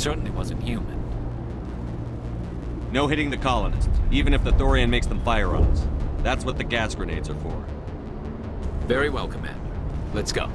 Certainly wasn't human. No hitting the colonists, even if the Thorian makes them fire on us. That's what the gas grenades are for. Very well, Commander. Let's go.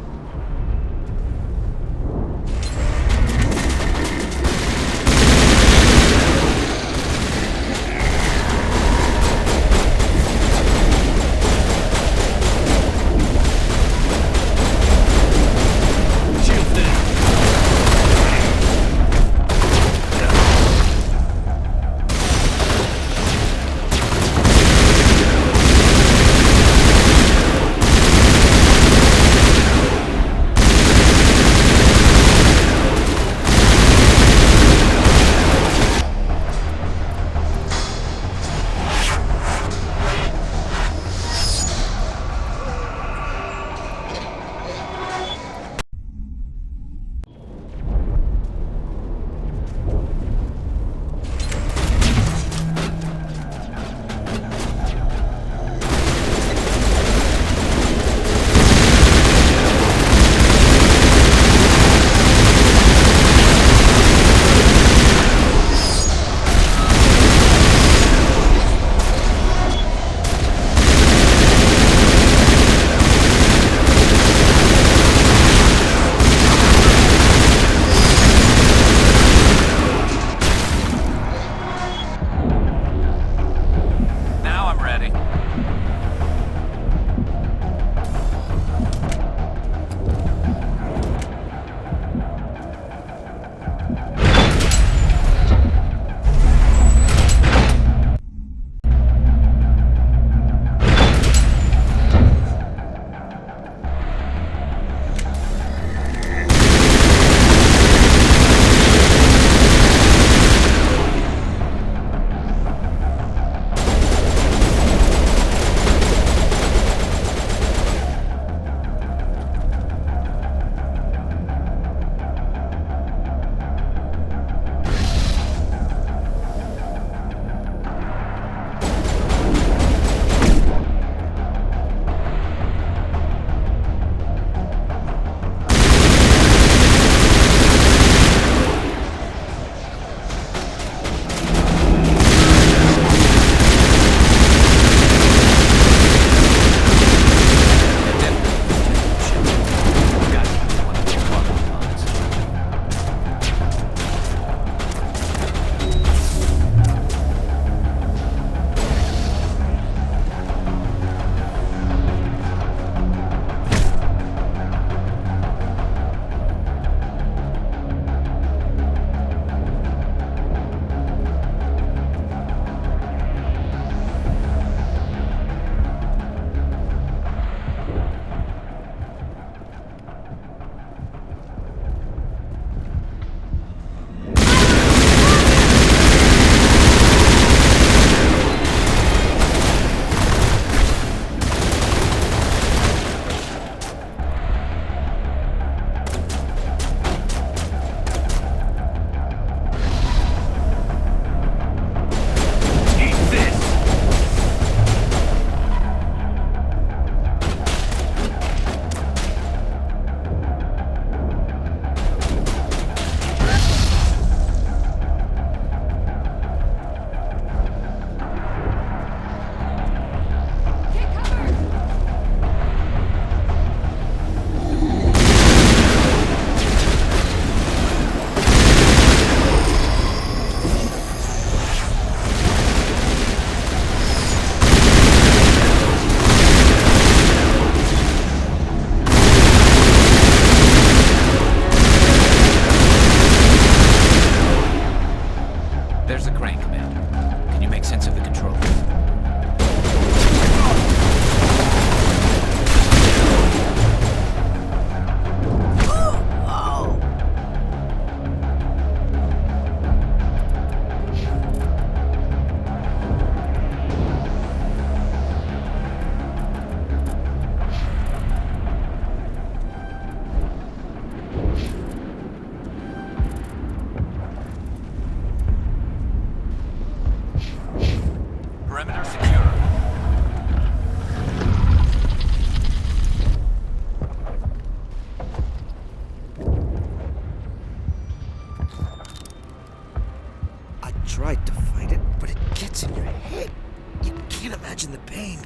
pain.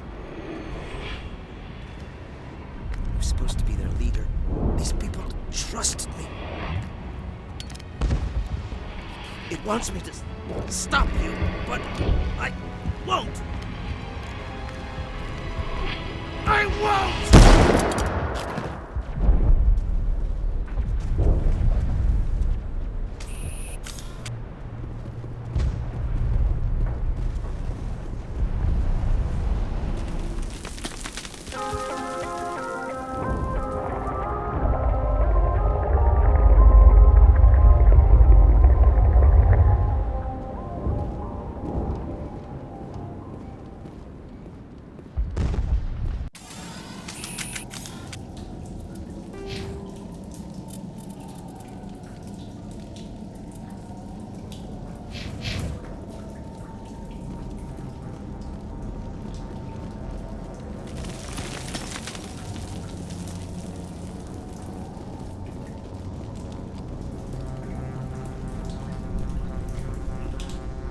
You're supposed to be their leader. These people trusted me. It wants me to stop you, but I won't. I won't!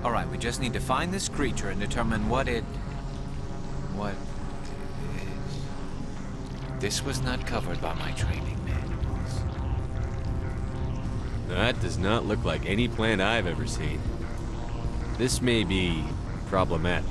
Alright, we just need to find this creature and determine what it is. This was not covered by my training manuals. That does not look like any plant I've ever seen. This may be problematic.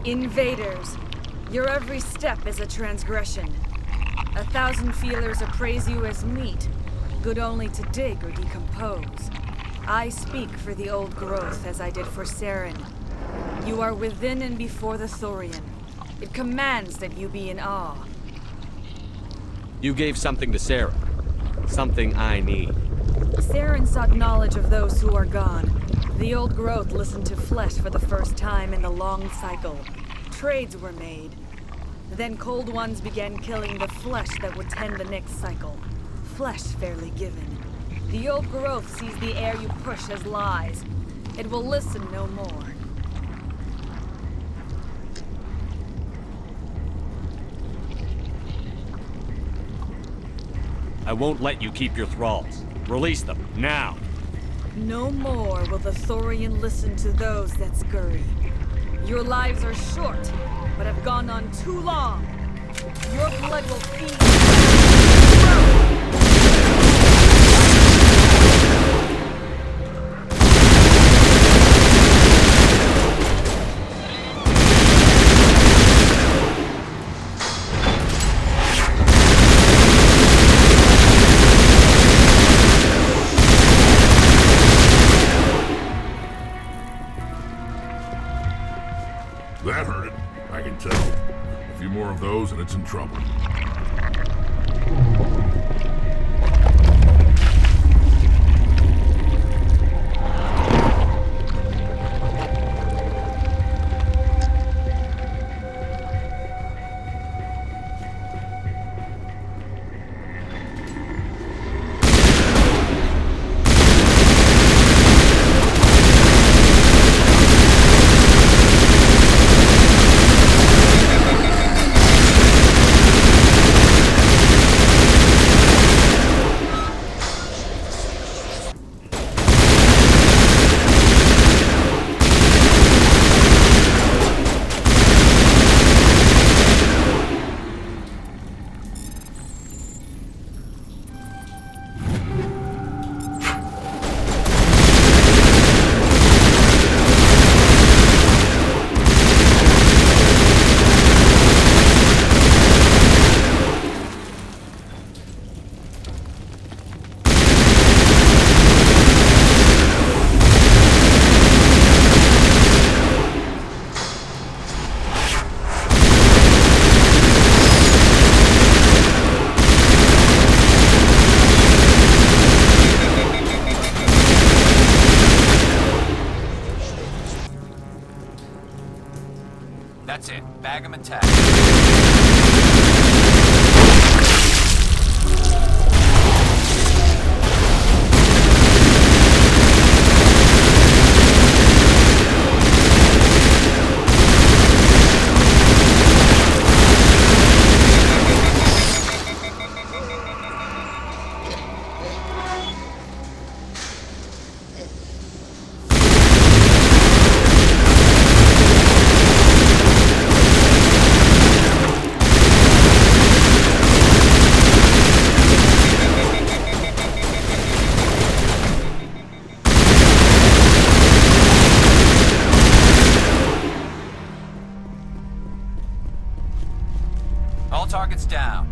Invaders, your every step is a transgression. 1,000 feelers appraise you as meat, good only to dig or decompose. I speak for the old growth as I did for Saren. You are within and before the Thorian. It commands that you be in awe. You gave something to Sarah. Something I need. Saren sought knowledge of those who are gone. The old growth listened to flesh for the first time in the long cycle. Trades were made. Then cold ones began killing the flesh that would tend the next cycle. Flesh fairly given. The old growth sees the air you push as lies. It will listen no more. I won't let you keep your thralls. Release them, now! No more will the Thorian listen to those that scurry. Your lives are short, but have gone on too long. Your blood will feed. That hurt it, I can tell. A few more of those and it's in trouble. right, bag 'em and tag 'em. All targets down.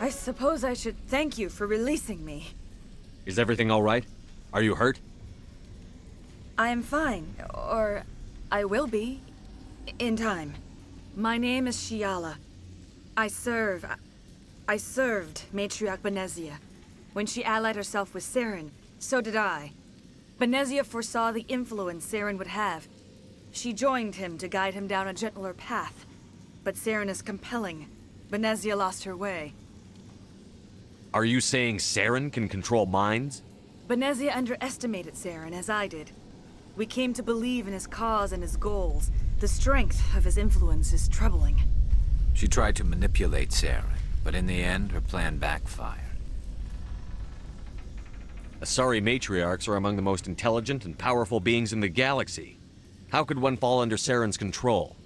I suppose I should thank you for releasing me. Is everything all right? Are you hurt? I am fine, or I will be, in time. My name is Shiala. I served Matriarch Benezia. When she allied herself with Saren, so did I. Benezia foresaw the influence Saren would have. She joined him to guide him down a gentler path. But Saren is compelling. Benezia lost her way. Are you saying Saren can control minds? Benezia underestimated Saren, as I did. We came to believe in his cause and his goals. The strength of his influence is troubling. She tried to manipulate Saren, but in the end, her plan backfired. Asari matriarchs are among the most intelligent and powerful beings in the galaxy. How could one fall under Saren's control?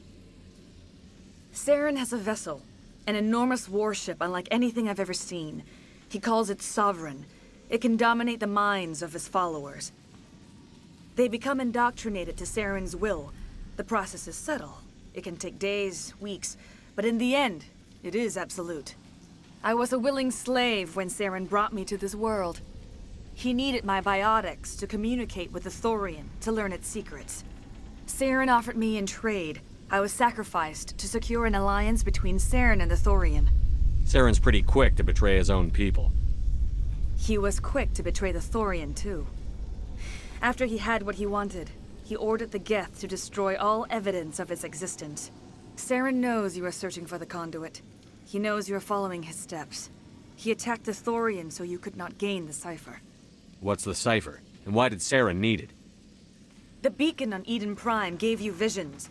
Saren has a vessel, an enormous warship unlike anything I've ever seen. He calls it Sovereign. It can dominate the minds of his followers. They become indoctrinated to Saren's will. The process is subtle. It can take days, weeks, but in the end, it is absolute. I was a willing slave when Saren brought me to this world. He needed my biotics to communicate with the Thorian, to learn its secrets. Saren offered me in trade. I was sacrificed to secure an alliance between Saren and the Thorian. Saren's pretty quick to betray his own people. He was quick to betray the Thorian, too. After he had what he wanted, he ordered the Geth to destroy all evidence of its existence. Saren knows you are searching for the conduit. He knows you are following his steps. He attacked the Thorian so you could not gain the cipher. What's the cipher? And why did Saren need it? The beacon on Eden Prime gave you visions.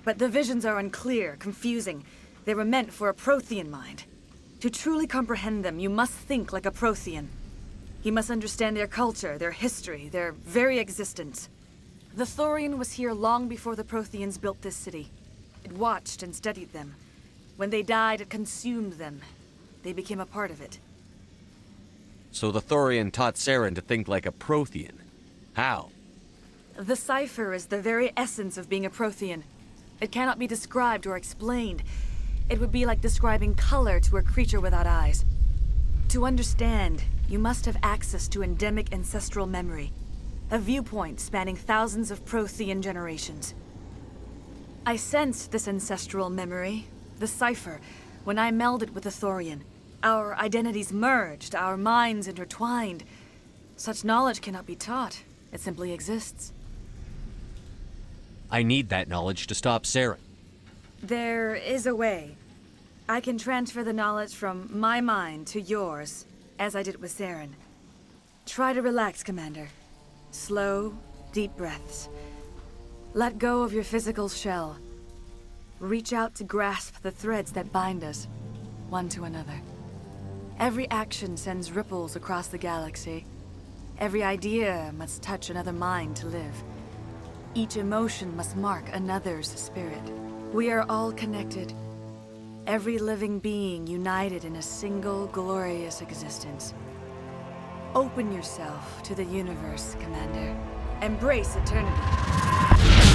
But the visions are unclear, confusing. They were meant for a Prothean mind. To truly comprehend them, you must think like a Prothean. You must understand their culture, their history, their very existence. The Thorian was here long before the Protheans built this city. It watched and studied them. When they died, it consumed them. They became a part of it. So the Thorian taught Saren to think like a Prothean. How? The cipher is the very essence of being a Prothean. It cannot be described or explained. It would be like describing color to a creature without eyes. To understand, you must have access to endemic ancestral memory, a viewpoint spanning thousands of Prothean generations. I sensed this ancestral memory, the cipher, when I melded with the Thorian. Our identities merged, our minds intertwined. Such knowledge cannot be taught. It simply exists. I need that knowledge to stop Saren. There is a way. I can transfer the knowledge from my mind to yours, as I did with Saren. Try to relax, Commander. Slow, deep breaths. Let go of your physical shell. Reach out to grasp the threads that bind us, one to another. Every action sends ripples across the galaxy. Every idea must touch another mind to live. Each emotion must mark another's spirit. We are all connected. Every living being united in a single glorious existence. Open yourself to the universe, Commander. Embrace eternity.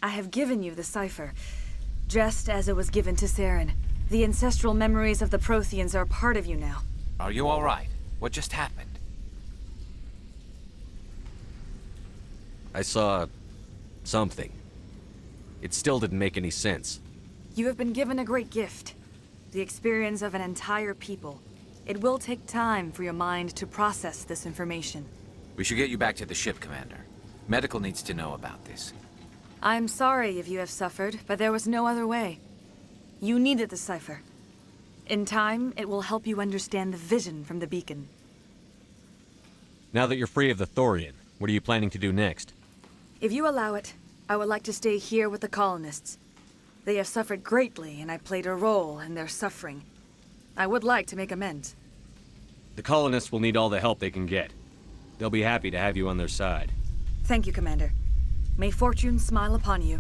I have given you the cipher, just as it was given to Saren. The ancestral memories of the Protheans are a part of you now. Are you all right? What just happened? I saw something. It still didn't make any sense. You have been given a great gift. The experience of an entire people. It will take time for your mind to process this information. We should get you back to the ship, Commander. Medical needs to know about this. I'm sorry if you have suffered, but there was no other way. You needed the cipher. In time, it will help you understand the vision from the beacon. Now that you're free of the Thorian, what are you planning to do next? If you allow it, I would like to stay here with the colonists. They have suffered greatly, and I played a role in their suffering. I would like to make amends. The colonists will need all the help they can get. They'll be happy to have you on their side. Thank you, Commander. May fortune smile upon you.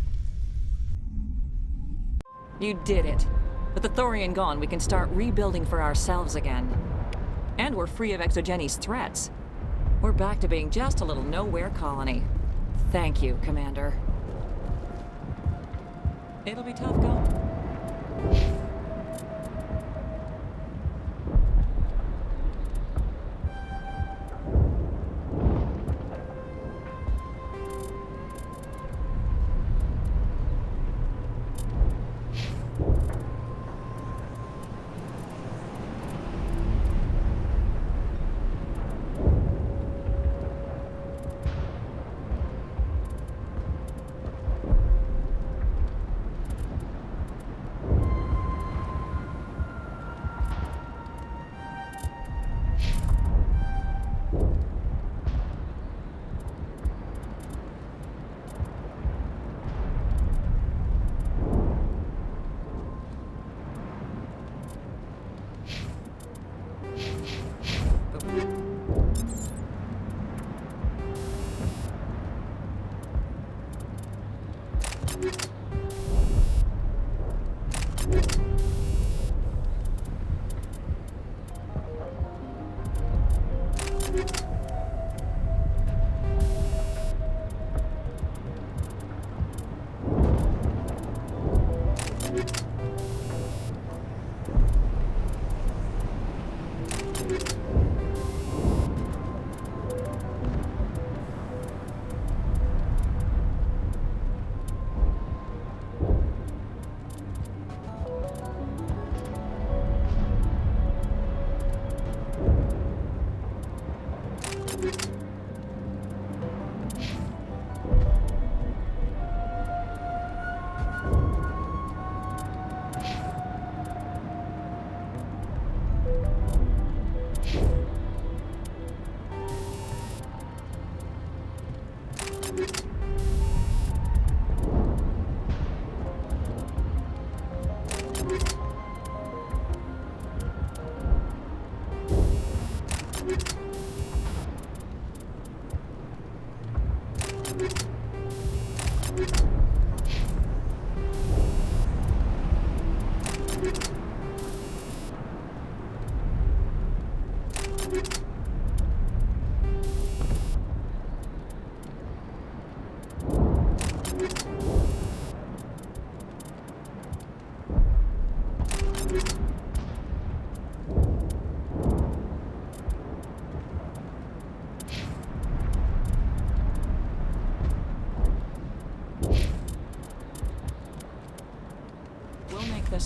You did it. With the Thorian gone, we can start rebuilding for ourselves again. And we're free of Exogenes' threats. We're back to being just a little nowhere colony. Thank you, Commander. It'll be tough going.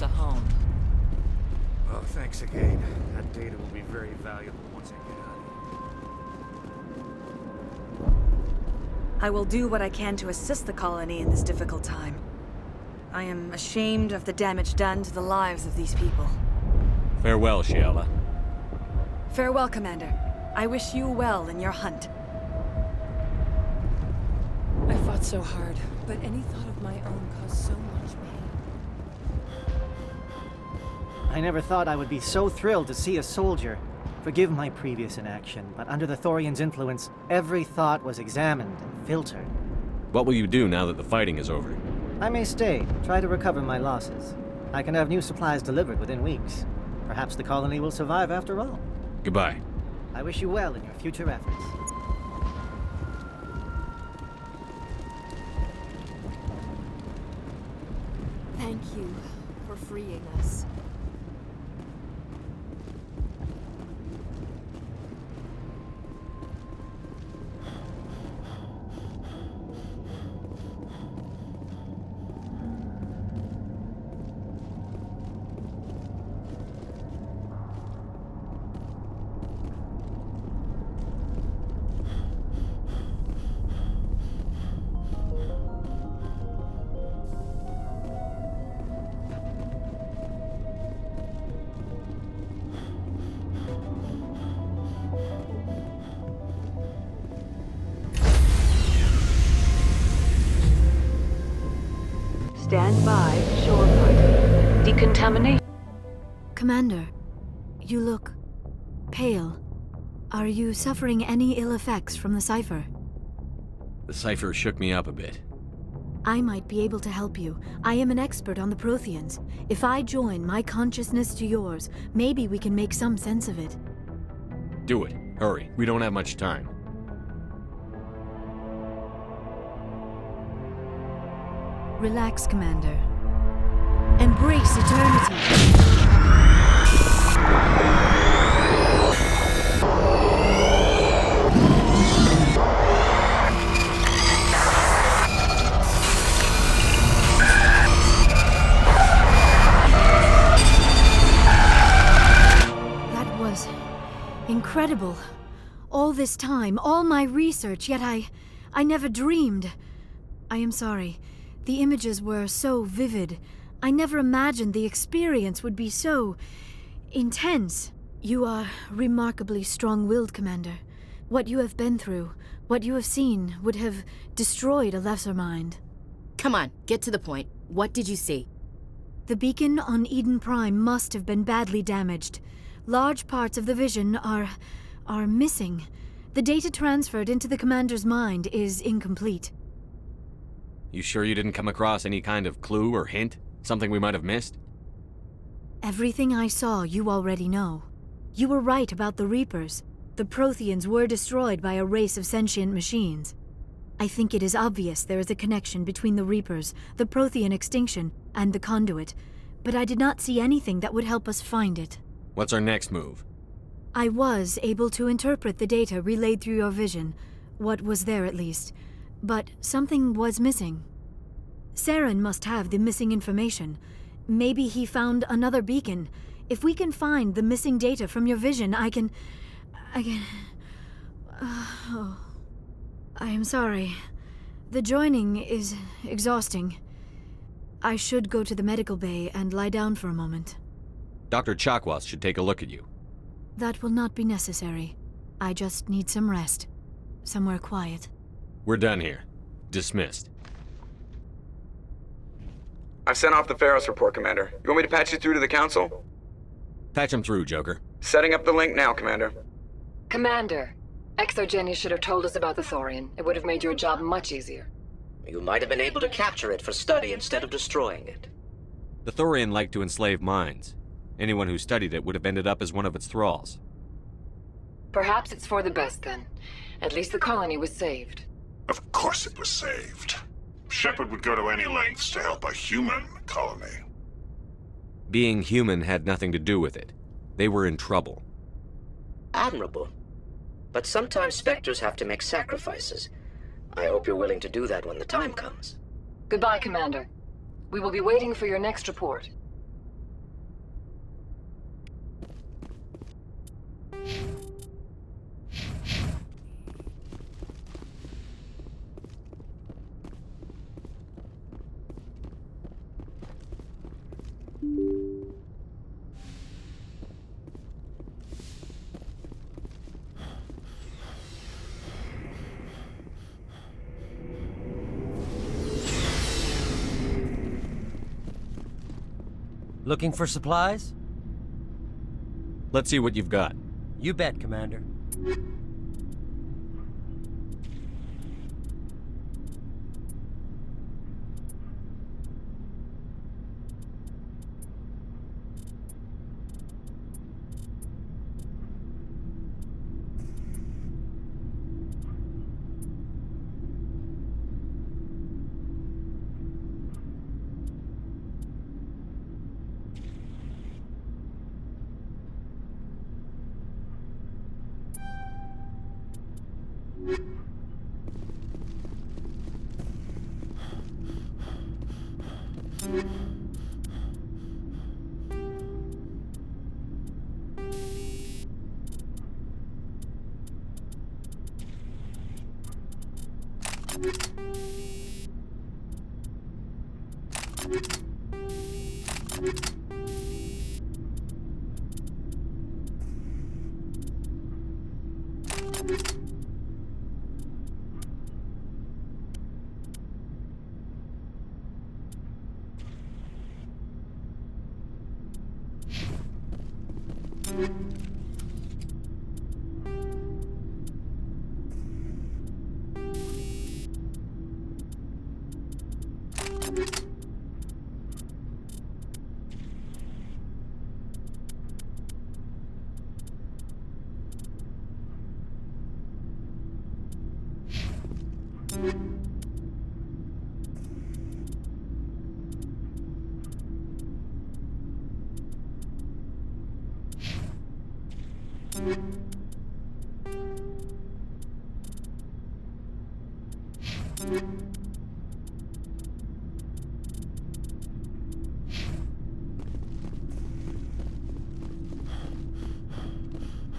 us a home. Oh, thanks again. That data will be very valuable once I get out of here. I will do what I can to assist the colony in this difficult time. I am ashamed of the damage done to the lives of these people. Farewell, Shiala. Farewell, Commander. I wish you well in your hunt. I fought so hard, but any thought of my own caused so much pain. I never thought I would be so thrilled to see a soldier. Forgive my previous inaction, but under the Thorian's influence, every thought was examined and filtered. What will you do now that the fighting is over? I may stay, try to recover my losses. I can have new supplies delivered within weeks. Perhaps the colony will survive after all. Goodbye. I wish you well in your future efforts. Thank you for freeing us. Stand by, shore party. Decontamination. Commander, you look pale. Are you suffering any ill effects from the cipher? The cipher shook me up a bit. I might be able to help you. I am an expert on the Protheans. If I join my consciousness to yours, maybe we can make some sense of it. Do it. Hurry. We don't have much time. Relax, Commander. Embrace eternity. That was incredible. All this time, all my research, yet I never dreamed. I am sorry. The images were so vivid. I never imagined the experience would be so intense. You are remarkably strong-willed, Commander. What you have been through, what you have seen, would have destroyed a lesser mind. Come on, get to the point. What did you see? The beacon on Eden Prime must have been badly damaged. Large parts of the vision are missing. The data transferred into the Commander's mind is incomplete. You sure you didn't come across any kind of clue or hint? Something we might have missed? Everything I saw, you already know. You were right about the Reapers. The Protheans were destroyed by a race of sentient machines. I think it is obvious there is a connection between the Reapers, the Prothean extinction, and the Conduit, but I did not see anything that would help us find it. What's our next move? I was able to interpret the data relayed through your vision, what was there at least. But something was missing. Saren must have the missing information. Maybe he found another beacon. If we can find the missing data from your vision, I can... I am sorry. The joining is exhausting. I should go to the medical bay and lie down for a moment. Dr. Chakwas should take a look at you. That will not be necessary. I just need some rest. Somewhere quiet. We're done here. Dismissed. I've sent off the Pharos report, Commander. You want me to patch you through to the Council? Patch him through, Joker. Setting up the link now, Commander. Commander, Exogeny should have told us about the Thorian. It would have made your job much easier. You might have been able to capture it for study instead of destroying it. The Thorian liked to enslave minds. Anyone who studied it would have ended up as one of its thralls. Perhaps it's for the best then. At least the colony was saved. Of course it was saved. Shepard would go to any lengths to help a human colony. Being human had nothing to do with it. They were in trouble. Admirable. But sometimes Spectres have to make sacrifices. I hope you're willing to do that when the time comes. Goodbye, Commander. We will be waiting for your next report. Looking for supplies? Let's see what you've got. You bet, Commander.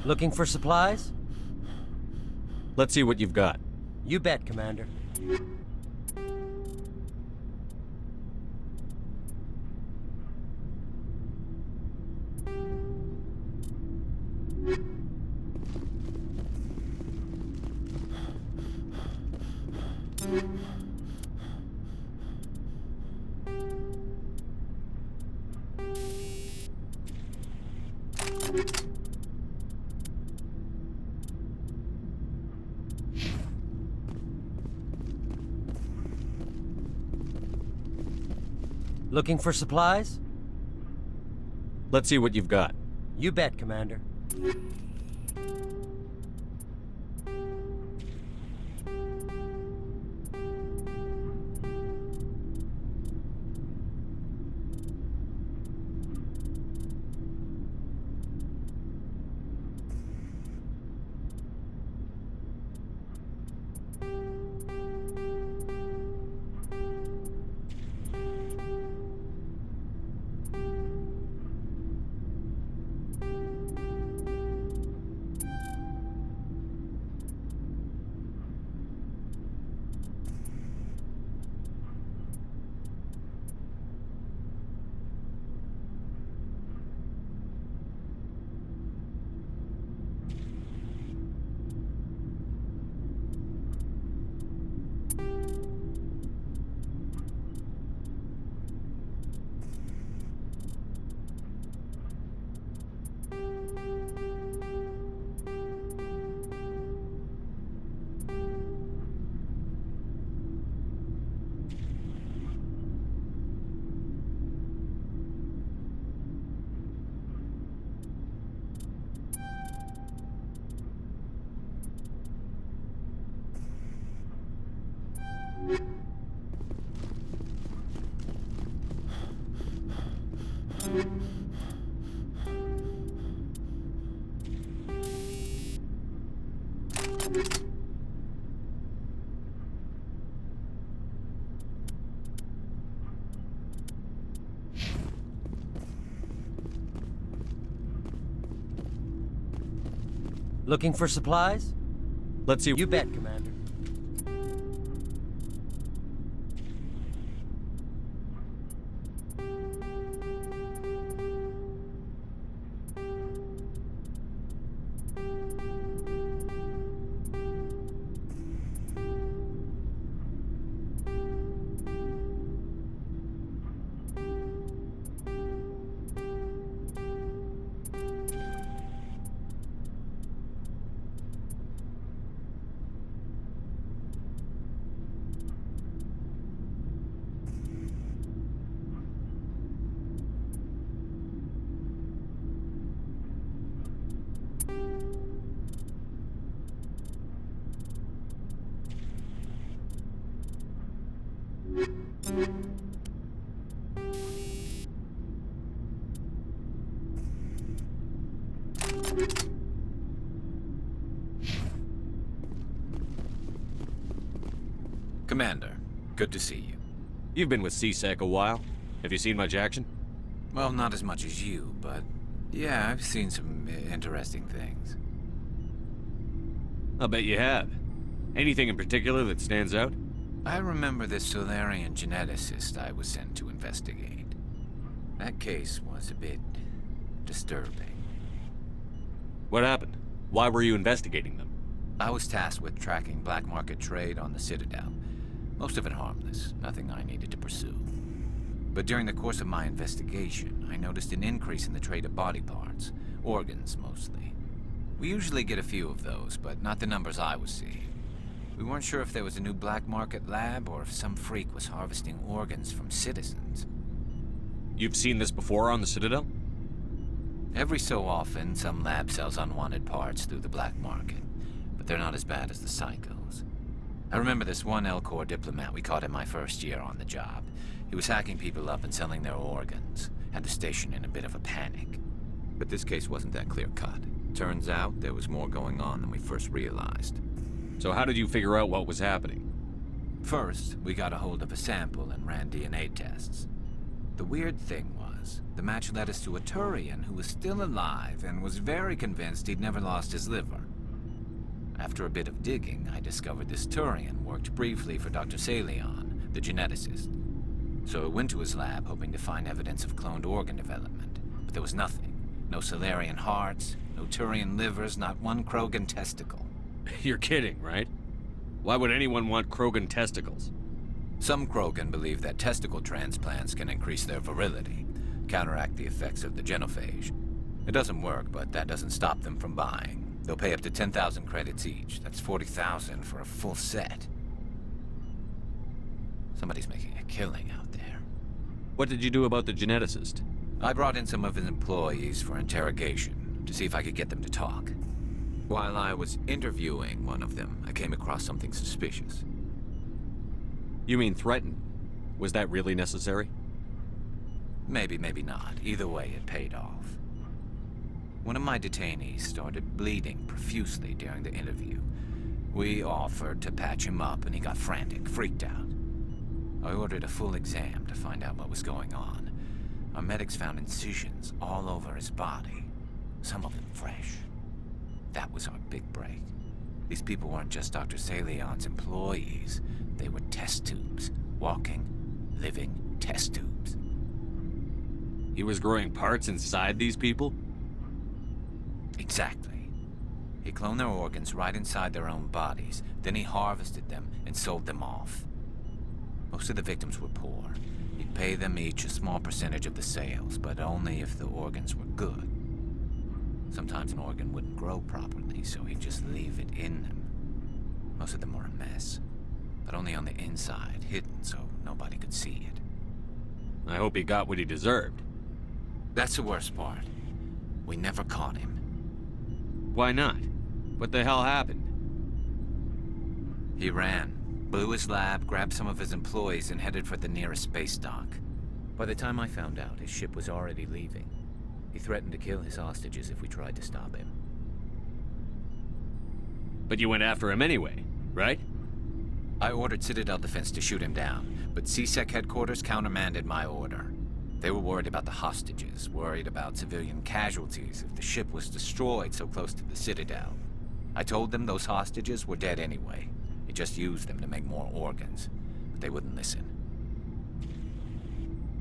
Looking for supplies? Let's see what you've got. You bet, Commander. Looking for supplies? Let's see what you've got. You bet, Commander. Looking for supplies? Let's see. You bet, Commander. Commander, good to see you. You've been with CSEC a while. Have you seen much action? Well, not as much as you, but yeah, I've seen some interesting things. I'll bet you have. Anything in particular that stands out? I remember this Thorian geneticist I was sent to investigate. That case was a bit disturbing. What happened? Why were you investigating them? I was tasked with tracking black market trade on the Citadel. Most of it harmless, nothing I needed to pursue. But during the course of my investigation, I noticed an increase in the trade of body parts, organs mostly. We usually get a few of those, but not the numbers I was seeing. We weren't sure if there was a new black market lab or if some freak was harvesting organs from citizens. You've seen this before on the Citadel? Every so often, some lab sells unwanted parts through the black market, but they're not as bad as the psychos. I remember this one L-Corps diplomat we caught in my first year on the job. He was hacking people up and selling their organs. Had the station in a bit of a panic. But this case wasn't that clear-cut. Turns out there was more going on than we first realized. So how did you figure out what was happening? First, we got a hold of a sample and ran DNA tests. The weird thing was, the match led us to a Thorian who was still alive and was very convinced he'd never lost his liver. After a bit of digging, I discovered this Thorian worked briefly for Dr. Salion, the geneticist. So I went to his lab hoping to find evidence of cloned organ development, but there was nothing. No Salarian hearts, no Thorian livers, not one Krogan testicle. You're kidding, right? Why would anyone want Krogan testicles? Some Krogan believe that testicle transplants can increase their virility, counteract the effects of the genophage. It doesn't work, but that doesn't stop them from buying. They'll pay up to 10,000 credits each. That's 40,000 for a full set. Somebody's making a killing out there. What did you do about the geneticist? I brought in some of his employees for interrogation, to see if I could get them to talk. While I was interviewing one of them, I came across something suspicious. You mean threatened? Was that really necessary? Maybe, maybe not. Either way, it paid off. One of my detainees started bleeding profusely during the interview. We offered to patch him up, and he got frantic, freaked out. I ordered a full exam to find out what was going on. Our medics found incisions all over his body, some of them fresh. That was our big break. These people weren't just Dr. Salion's employees. They were test tubes. Walking, living test tubes. He was growing parts inside these people? Exactly. He cloned their organs right inside their own bodies. Then he harvested them and sold them off. Most of the victims were poor. He'd pay them each a small percentage of the sales, but only if the organs were good. Sometimes an organ wouldn't grow properly, so he'd just leave it in them. Most of them were a mess, but only on the inside, hidden so nobody could see it. I hope he got what he deserved. That's the worst part. We never caught him. Why not? What the hell happened? He ran, blew his lab, grabbed some of his employees, and headed for the nearest space dock. By the time I found out, his ship was already leaving. He threatened to kill his hostages if we tried to stop him. But you went after him anyway, right? I ordered Citadel Defense to shoot him down, but CSEC headquarters countermanded my order. They were worried about the hostages, worried about civilian casualties if the ship was destroyed so close to the Citadel. I told them those hostages were dead anyway. He just used them to make more organs, but they wouldn't listen.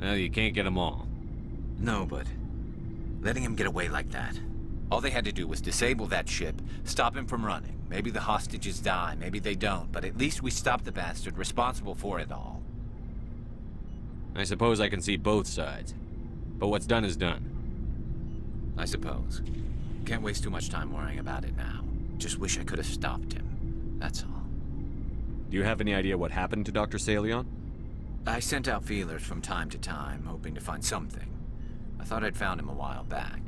Well, you can't get them all. No, but letting him get away like that. All they had to do was disable that ship, stop him from running. Maybe the hostages die, maybe they don't, but at least we stopped the bastard responsible for it all. I suppose I can see both sides. But what's done is done. I suppose. Can't waste too much time worrying about it now. Just wish I could have stopped him. That's all. Do you have any idea what happened to Dr. Salion? I sent out feelers from time to time, hoping to find something. I thought I'd found him a while back.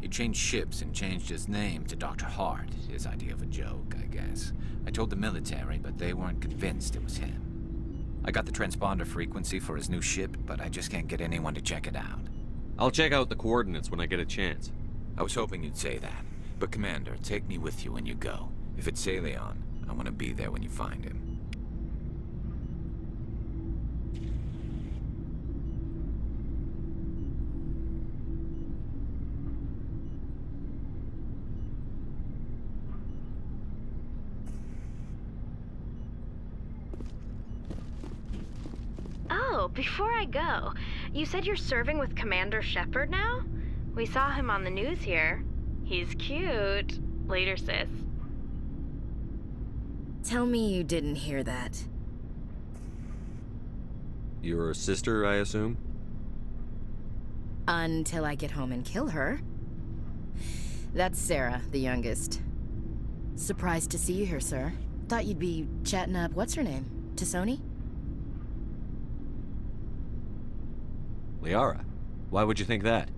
He changed ships and changed his name to Dr. Hart, his idea of a joke, I guess. I told the military, but they weren't convinced it was him. I got the transponder frequency for his new ship, but I just can't get anyone to check it out. I'll check out the coordinates when I get a chance. I was hoping you'd say that. But Commander, take me with you when you go. If it's Salion, I want to be there when you find him. Oh, before I go, you said you're serving with Commander Shepard now? We saw him on the news here. He's cute. Later, sis. Tell me you didn't hear that. Your sister, I assume? Until I get home and kill her. That's Sarah, the youngest. Surprised to see you here, sir. Thought you'd be chatting up what's-her-name? Tassoni? Liara. Why would you think that?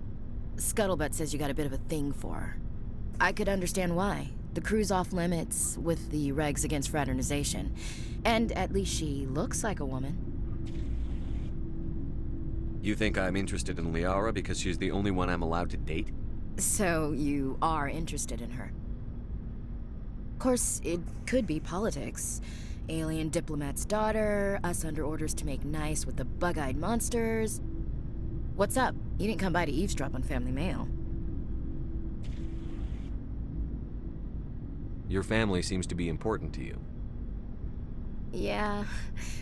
Scuttlebutt says you got a bit of a thing for her. I could understand why. The crew's off limits with the regs against fraternization. And at least she looks like a woman. You think I'm interested in Liara because she's the only one I'm allowed to date? So you are interested in her. Of course, it could be politics. Alien diplomat's daughter, us under orders to make nice with the bug-eyed monsters. What's up? You didn't come by to eavesdrop on Family Mail. Your family seems to be important to you. Yeah,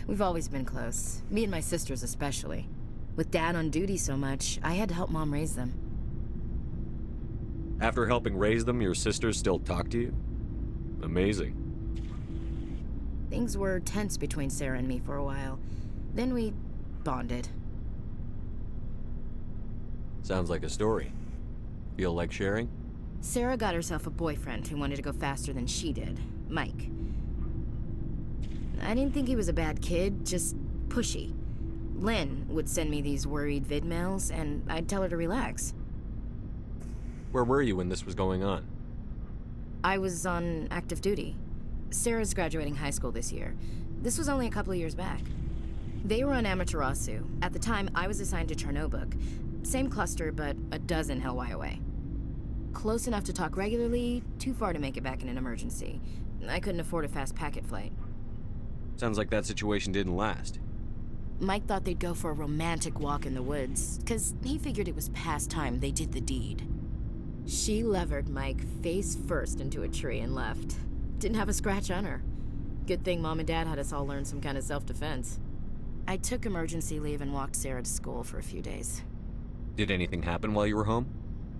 we've always been close. Me and my sisters especially. With Dad on duty so much, I had to help Mom raise them. After helping raise them, your sisters still talk to you? Amazing. Things were tense between Sarah and me for a while. Then we bonded. Sounds like a story. Feel like sharing? Sarah got herself a boyfriend who wanted to go faster than she did, Mike. I didn't think he was a bad kid, just pushy. Lynn would send me these worried vid mails, and I'd tell her to relax. Where were you when this was going on? I was on active duty. Sarah's graduating high school this year. This was only a couple of years back. They were on Amaterasu. At the time, I was assigned to Chernobog. Same cluster, but a dozen Hellwire away. Close enough to talk regularly, too far to make it back in an emergency. I couldn't afford a fast packet flight. Sounds like that situation didn't last. Mike thought they'd go for a romantic walk in the woods, because he figured it was past time they did the deed. She levered Mike face first into a tree and left. Didn't have a scratch on her. Good thing Mom and Dad had us all learn some kind of self-defense. I took emergency leave and walked Sarah to school for a few days. Did anything happen while you were home?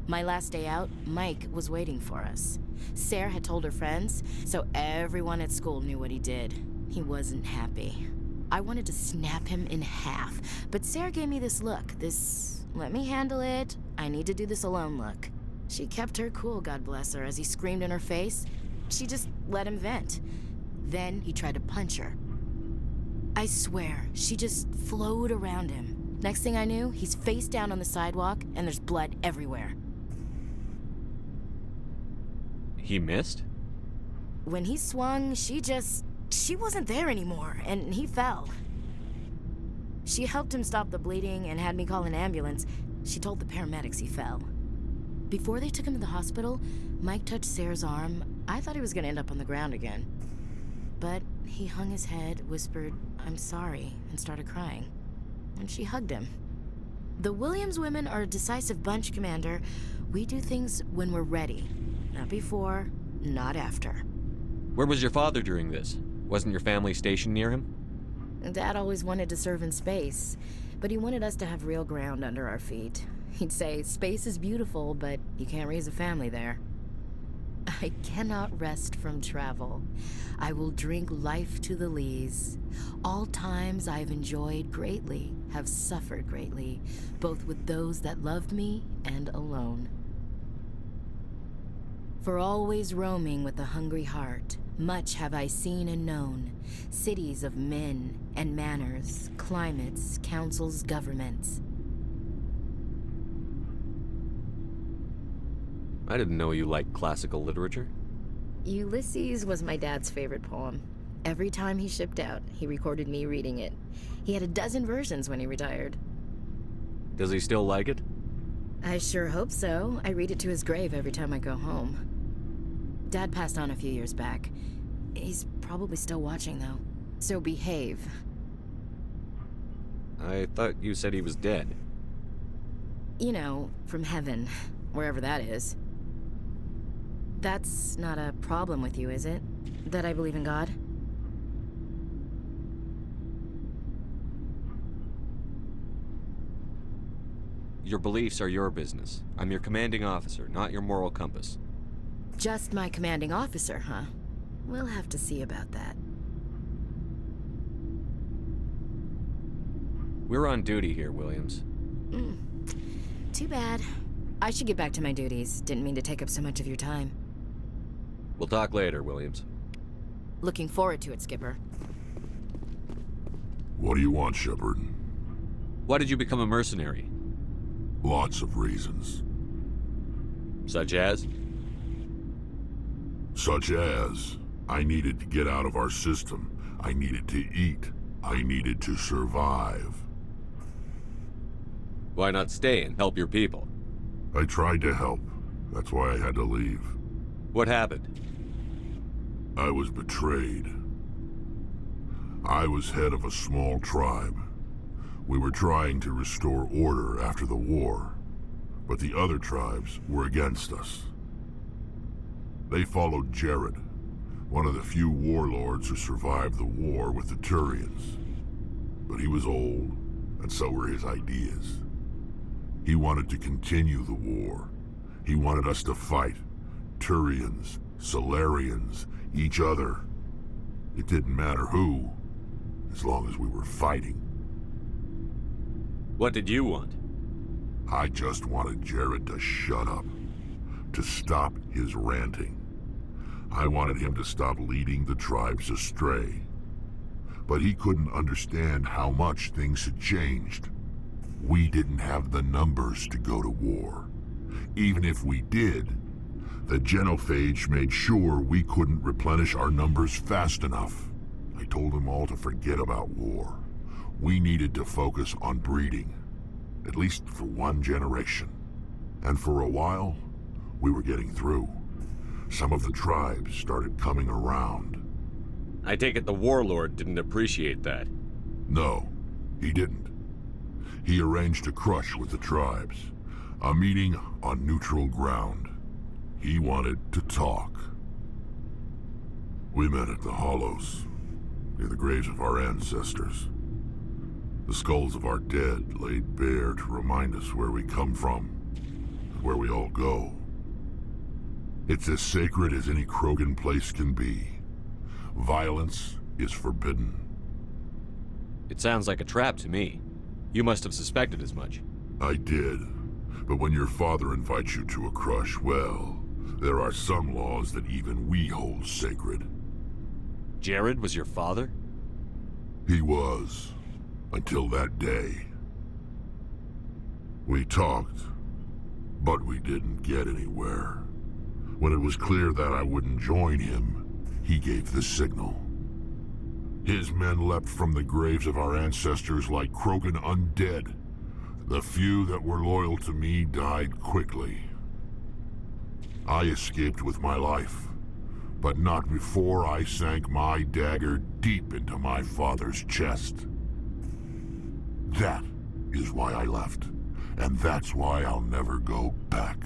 My last day out, Mike was waiting for us. Sarah had told her friends, so everyone at school knew what he did. He wasn't happy. I wanted to snap him in half, but Sarah gave me this look, this let me handle it, I need to do this alone look. She kept her cool, God bless her, as he screamed in her face. She just let him vent. Then he tried to punch her. I swear, she just flowed around him. Next thing I knew, he's face down on the sidewalk, and there's blood everywhere. He missed? When he swung, she wasn't there anymore, and he fell. She helped him stop the bleeding and had me call an ambulance. She told the paramedics he fell. Before they took him to the hospital, Mike touched Sarah's arm. I thought he was gonna end up on the ground again. But he hung his head, whispered, "I'm sorry," and started crying. And she hugged him. The Williams women are a decisive bunch, Commander. We do things when we're ready. Not before, not after. Where was your father during this? Wasn't your family stationed near him? Dad always wanted to serve in space, but he wanted us to have real ground under our feet. He'd say, space is beautiful, but you can't raise a family there. I cannot rest from travel. I will drink life to the lees. All times I've enjoyed greatly, have suffered greatly, both with those that loved me and alone. For always roaming with a hungry heart, much have I seen and known, cities of men and manners, climates, councils, governments. I didn't know you liked classical literature. Ulysses was my dad's favorite poem. Every time he shipped out, he recorded me reading it. He had a dozen versions when he retired. Does he still like it? I sure hope so. I read it to his grave every time I go home. Dad passed on a few years back. He's probably still watching, though. So behave. I thought you said he was dead. You know, from heaven, wherever that is. That's not a problem with you, is it? That I believe in God? Your beliefs are your business. I'm your commanding officer, not your moral compass. Just my commanding officer, huh? We'll have to see about that. We're on duty here, Williams. Too bad. I should get back to my duties. Didn't mean to take up so much of your time. We'll talk later, Williams. Looking forward to it, Skipper. What do you want, Shepard? Why did you become a mercenary? Lots of reasons. Such as? Such as, I needed to get out of our system. I needed to eat. I needed to survive. Why not stay and help your people? I tried to help. That's why I had to leave. What happened? I was betrayed. I was head of a small tribe. We were trying to restore order after the war, but the other tribes were against us. They followed Jared, one of the few warlords who survived the war with the Thorians. But he was old, and so were his ideas. He wanted to continue the war. He wanted us to fight. Thorians, Solarians, each other. It didn't matter who, as long as we were fighting. What did you want? I just wanted Jared to shut up, to stop his ranting. I wanted him to stop leading the tribes astray. But he couldn't understand how much things had changed. We didn't have the numbers to go to war. Even if we did, the genophage made sure we couldn't replenish our numbers fast enough. I told them all to forget about war. We needed to focus on breeding, at least for one generation. And for a while, we were getting through. Some of the tribes started coming around. I take it the warlord didn't appreciate that. No, he didn't. He arranged a crush with the tribes, a meeting on neutral ground. He wanted to talk. We met at the Hollows, near the graves of our ancestors. The skulls of our dead laid bare to remind us where we come from, and where we all go. It's as sacred as any Krogan place can be. Violence is forbidden. It sounds like a trap to me. You must have suspected as much. I did. But when your father invites you to a crush, well, there are some laws that even we hold sacred. Jared was your father? He was. Until that day. We talked, but we didn't get anywhere. When it was clear that I wouldn't join him, he gave the signal. His men leapt from the graves of our ancestors like Krogan undead. The few that were loyal to me died quickly. I escaped with my life, but not before I sank my dagger deep into my father's chest. That is why I left, and that's why I'll never go back.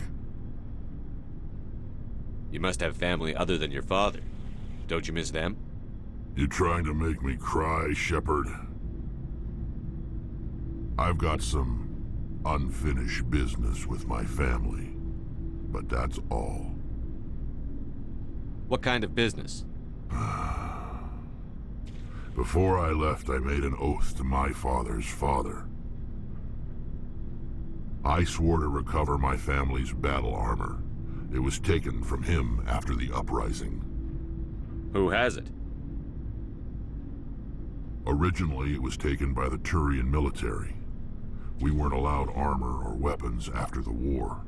You must have family other than your father. Don't you miss them? You trying to make me cry, Shepard? I've got some unfinished business with my family, but that's all. What kind of business? Before I left, I made an oath to my father's father. I swore to recover my family's battle armor. It was taken from him after the uprising. Who has it? Originally, it was taken by the Thorian military. We weren't allowed armor or weapons after the war.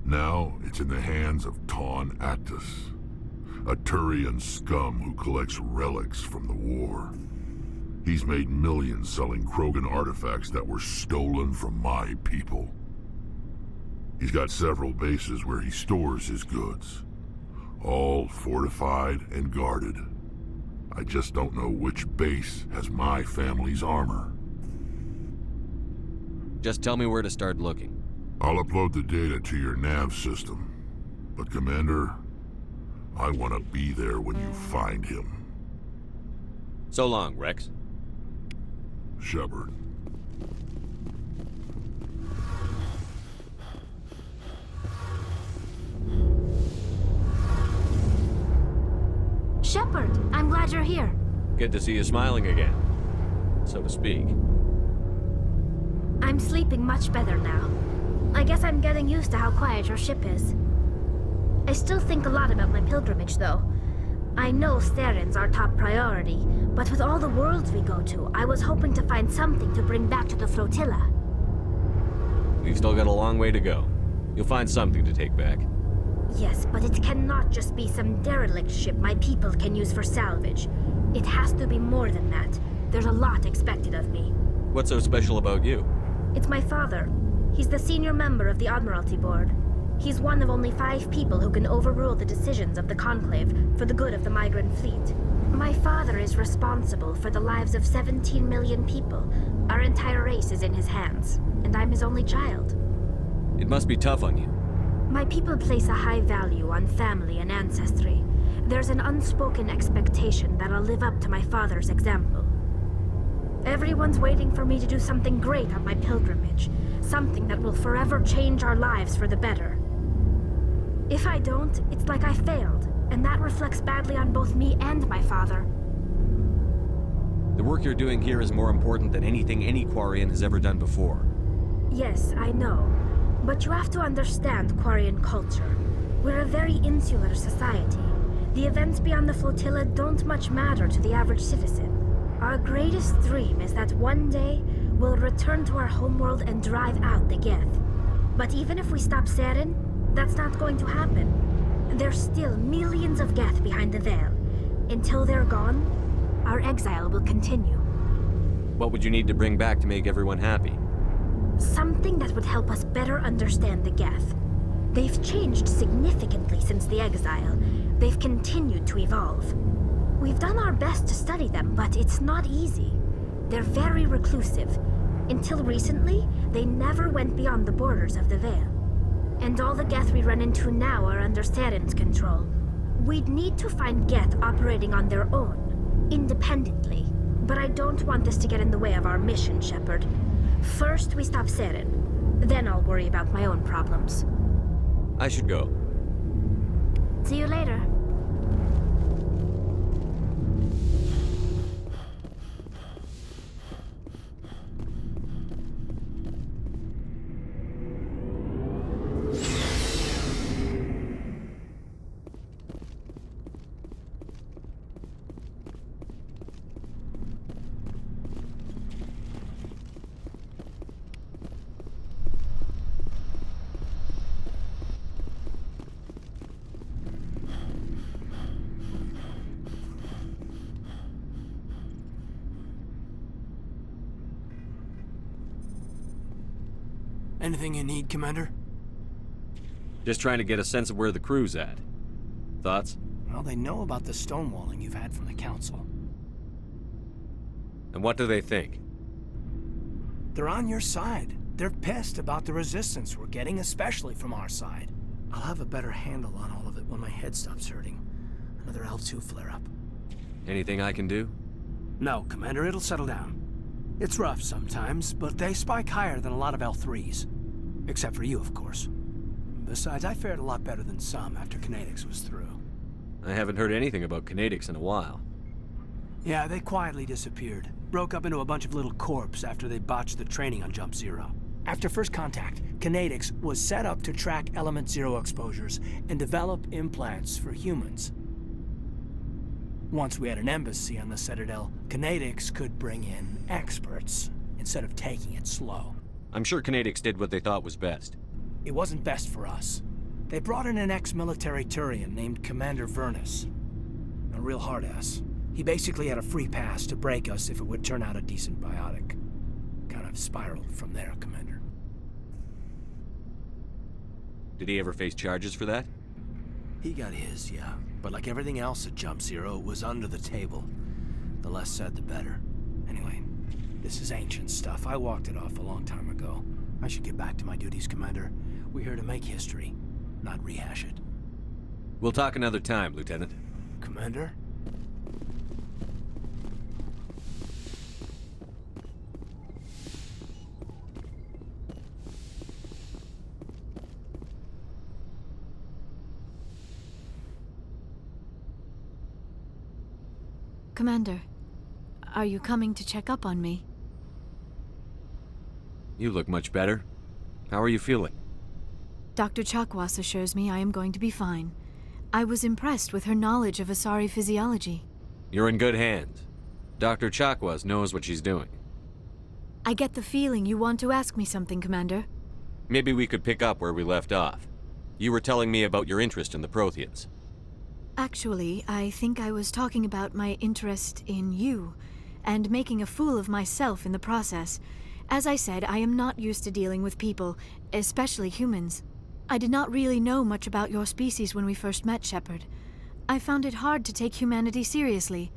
Now, it's in the hands of Taun Actus. A Thorian scum who collects relics from the war. He's made millions selling Krogan artifacts that were stolen from my people. He's got several bases where he stores his goods. All fortified and guarded. I just don't know which base has my family's armor. Just tell me where to start looking. I'll upload the data to your nav system. But Commander, I want to be there when you find him. So long, Rex. Shepard. Shepard, I'm glad you're here. Good to see you smiling again, so to speak. I'm sleeping much better now. I guess I'm getting used to how quiet your ship is. I still think a lot about my pilgrimage, though. I know Theron's our top priority, but with all the worlds we go to, I was hoping to find something to bring back to the flotilla. We've still got a long way to go. You'll find something to take back. Yes, but it cannot just be some derelict ship my people can use for salvage. It has to be more than that. There's a lot expected of me. What's so special about you? It's my father. He's the senior member of the Admiralty Board. He's one of only 5 people who can overrule the decisions of the Conclave for the good of the migrant fleet. My father is responsible for the lives of 17 million people. Our entire race is in his hands, and I'm his only child. It must be tough on you. My people place a high value on family and ancestry. There's an unspoken expectation that I'll live up to my father's example. Everyone's waiting for me to do something great on my pilgrimage, something that will forever change our lives for the better. If I don't, it's like I failed, and that reflects badly on both me and my father. The work you're doing here is more important than anything any Quarian has ever done before. Yes, I know. But you have to understand Quarian culture. We're a very insular society. The events beyond the flotilla don't much matter to the average citizen. Our greatest dream is that one day we'll return to our homeworld and drive out the Geth. But even if we stop Saren, that's not going to happen. There's still millions of Geth behind the veil. Until they're gone, our exile will continue. What would you need to bring back to make everyone happy? Something that would help us better understand the Geth. They've changed significantly since the exile. They've continued to evolve. We've done our best to study them, but it's not easy. They're very reclusive. Until recently, they never went beyond the borders of the Veil. And all the Geth we run into now are under Saren's control. We'd need to find Geth operating on their own, independently. But I don't want this to get in the way of our mission, Shepard. First, we stop Saren. Then I'll worry about my own problems. I should go. See you later. Anything you need, Commander? Just trying to get a sense of where the crew's at. Thoughts? Well, they know about the stonewalling you've had from the Council. And what do they think? They're on your side. They're pissed about the resistance we're getting, especially from our side. I'll have a better handle on all of it when my head stops hurting. Another L2 flare-up. Anything I can do? No, Commander, it'll settle down. It's rough sometimes, but they spike higher than a lot of L3s. Except for you, of course. Besides, I fared a lot better than some after Kinetics was through. I haven't heard anything about Kinetics in a while. Yeah, they quietly disappeared. Broke up into a bunch of little corps after they botched the training on Jump Zero. After first contact, Kinetics was set up to track Element Zero exposures and develop implants for humans. Once we had an embassy on the Citadel, Kinetics could bring in experts instead of taking it slow. I'm sure Kinetics did what they thought was best. It wasn't best for us. They brought in an ex-military Thorian named Commander Vernus. A real hard-ass. He basically had a free pass to break us if it would turn out a decent biotic. Kind of spiraled from there, Commander. Did he ever face charges for that? He got his, yeah. But like everything else at Jump Zero, it was under the table. The less said, the better. Anyway, this is ancient stuff. I walked it off a long time ago. I should get back to my duties, Commander. We're here to make history, not rehash it. We'll talk another time, Lieutenant. Commander? Commander, are you coming to check up on me? You look much better. How are you feeling? Dr. Chakwas assures me I am going to be fine. I was impressed with her knowledge of Asari physiology. You're in good hands. Dr. Chakwas knows what she's doing. I get the feeling you want to ask me something, Commander. Maybe we could pick up where we left off. You were telling me about your interest in the Protheans. Actually, I think I was talking about my interest in you, and making a fool of myself in the process. As I said, I am not used to dealing with people, especially humans. I did not really know much about your species when we first met, Shepard. I found it hard to take humanity seriously.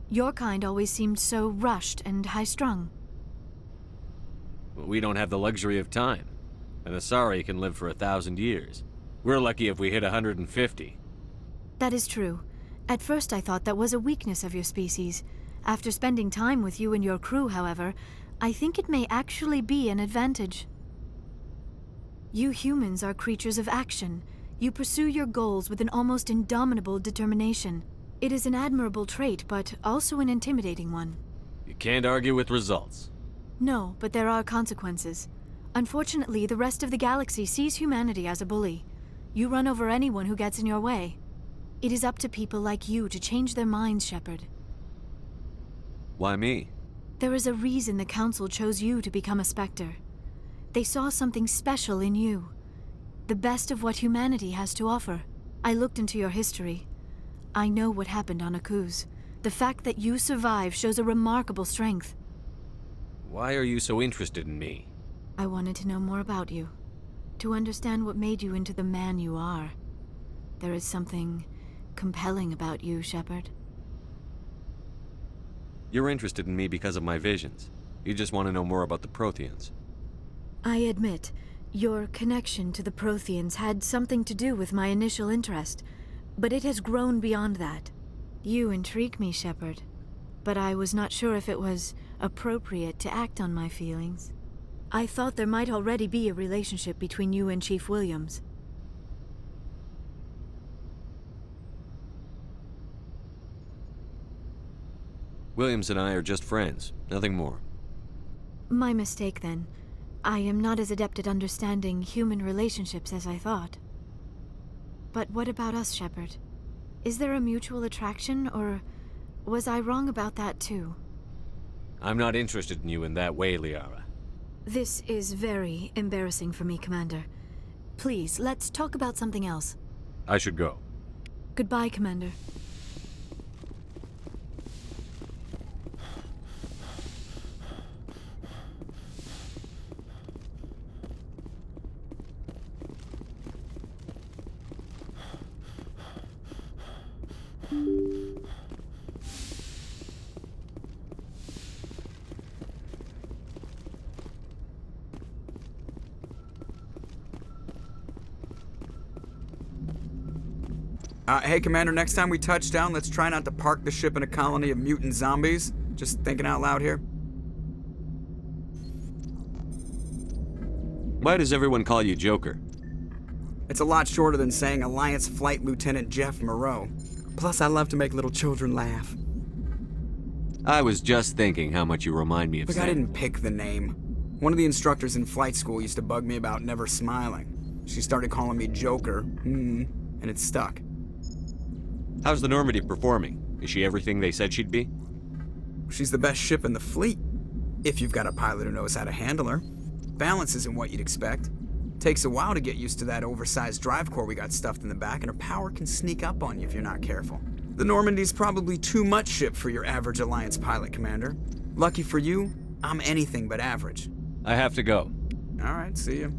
Your kind always seemed so rushed and high-strung. We don't have the luxury of time. An Asari can live for 1,000 years. We're lucky if we hit 150. That is true. At first I thought that was a weakness of your species. After spending time with you and your crew, however, I think it may actually be an advantage. You humans are creatures of action. You pursue your goals with an almost indomitable determination. It is an admirable trait, but also an intimidating one. You can't argue with results. No, but there are consequences. Unfortunately, the rest of the galaxy sees humanity as a bully. You run over anyone who gets in your way. It is up to people like you to change their minds, Shepard. Why me? There is a reason the Council chose you to become a Spectre. They saw something special in you. The best of what humanity has to offer. I looked into your history. I know what happened on Akuz. The fact that you survived shows a remarkable strength. Why are you so interested in me? I wanted to know more about you. To understand what made you into the man you are. There is something compelling about you, Shepard. You're interested in me because of my visions. You just want to know more about the Protheans. I admit, your connection to the Protheans had something to do with my initial interest, but it has grown beyond that. You intrigue me, Shepard, but I was not sure if it was appropriate to act on my feelings. I thought there might already be a relationship between you and Chief Williams. Williams and I are just friends, nothing more. My mistake, then. I am not as adept at understanding human relationships as I thought. But what about us, Shepard? Is there a mutual attraction, or was I wrong about that too? I'm not interested in you in that way, Liara. This is very embarrassing for me, Commander. Please, let's talk about something else. I should go. Goodbye, Commander. Hey, Commander, next time we touch down, let's try not to park the ship in a colony of mutant zombies. Just thinking out loud here. Why does everyone call you Joker? It's a lot shorter than saying Alliance Flight Lieutenant Jeff Moreau. Plus, I love to make little children laugh. I was just thinking how much you remind me of Look, I didn't pick the name. One of the instructors in flight school used to bug me about never smiling. She started calling me Joker, and it stuck. How's the Normandy performing? Is she everything they said she'd be? She's the best ship in the fleet, if you've got a pilot who knows how to handle her. Balance isn't what you'd expect. Takes a while to get used to that oversized drive core we got stuffed in the back, and her power can sneak up on you if you're not careful. The Normandy's probably too much ship for your average Alliance pilot, Commander. Lucky for you, I'm anything but average. I have to go. All right, see you.